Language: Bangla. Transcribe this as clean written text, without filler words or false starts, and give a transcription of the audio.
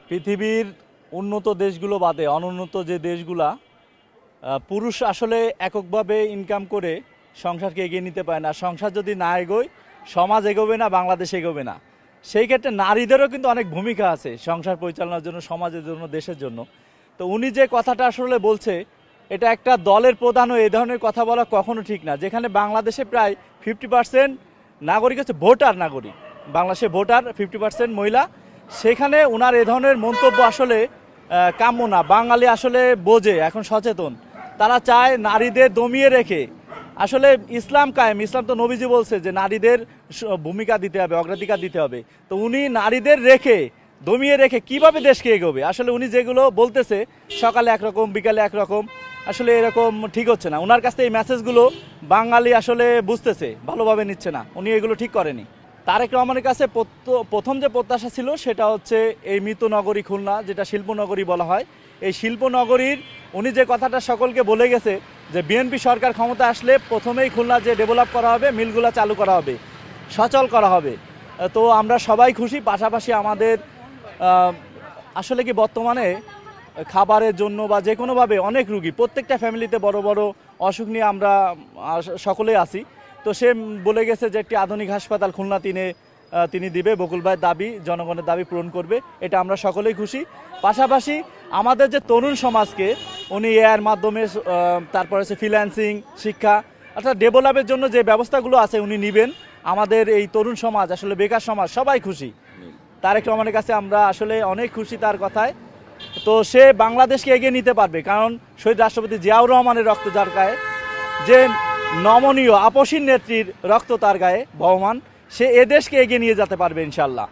পৃথিবীর উন্নত দেশগুলো বাদে অনুন্নত যে দেশগুলা পুরুষ আসলে এককভাবে ইনকাম করে সংসারকে এগিয়ে নিতে পারে না। সংসার যদি না এগোয় সমাজ এগোবে না, বাংলাদেশ এগোবে না। সেই ক্ষেত্রে নারীদেরও কিন্তু অনেক ভূমিকা আছে সংসার পরিচালনার জন্য, সমাজের জন্য, দেশের জন্য। তো উনি যে কথাটা আসলে বলছে, এটা একটা দলের প্রধান হয়ে এ ধরনের কথা বলা কখনো ঠিক না। যেখানে বাংলাদেশে প্রায় 50% নাগরিক হচ্ছে ভোটার নাগরিক, বাংলাদেশে ভোটার 50% মহিলা, সেখানে ওনার এ ধরনের মন্তব্য আসলে কাম্য না। বাঙালি আসলে বোঝে, এখন সচেতন, তারা চায় নারীদের দমিয়ে রেখে আসলে ইসলাম কায়েম। ইসলাম তো নবীজি বলছে যে নারীদের ভূমিকা দিতে হবে, অগ্রাধিকার দিতে হবে। তো উনি নারীদের রেখে দমিয়ে রেখে কিভাবে দেশকে এগোবে? আসলে উনি যেগুলো বলতেছে সকালে একরকম বিকালে একরকম, আসলে এরকম ঠিক হচ্ছে না। ওনার কাছ থেকে এই মেসেজগুলো বাঙালি আসলে বুঝতেছে, ভালোভাবে নিচ্ছে না। উনি এগুলো ঠিক করেনি। তারেক রহমানের কাছে প্রথম যে প্রত্যাশা ছিল সেটা হচ্ছে এই মৃত নগরী খুলনা, যেটা শিল্পনগরী বলা হয়, এই শিল্পনগরীর উনি যে কথাটা সকলকে বলে গেছে যে বিএনপি সরকার ক্ষমতা আসলে প্রথমেই খুলনা যে ডেভেলপ করা হবে, মিলগুলো চালু করা হবে, সচল করা হবে। তো আমরা সবাই খুশি। পাশাপাশি আমাদের আসলে কি বর্তমানে খাবারের জন্য বা যে কোনোভাবে অনেক রুগী, প্রত্যেকটা ফ্যামিলিতে বড় বড় অসুখ নিয়ে আমরা সকলেই আছি। তো সে বলে গেছে যে একটি আধুনিক হাসপাতাল খুলনা তিনি দিবে। বকুল ভাইয়ের দাবি, জনগণের দাবি পূরণ করবে, এটা আমরা সকলেই খুশি। পাশাপাশি আমাদের যে তরুণ সমাজকে উনি এর মাধ্যমে তারপর হচ্ছে ফ্রিল্যান্সিং, শিক্ষা অর্থাৎ ডেভেলপের জন্য যে ব্যবস্থাগুলো আছে উনি নেবেন। আমাদের এই তরুণ সমাজ, আসলে বেকার সমাজ, সবাই খুশি। তারেক রহমানের কাছে আমরা আসলে অনেক খুশি তার কথায়। তো সে বাংলাদেশকে এগিয়ে নিতে পারবে, কারণ শহীদ রাষ্ট্রপতি জিয়াউর রহমানের রক্ত যার গায়ে, যে নমনীয় আপসীন নেত্রীর রক্ত তার গায়ে বহমান, সে এদেশকে এগিয়ে নিয়ে যেতে পারবে ইনশাল্লাহ।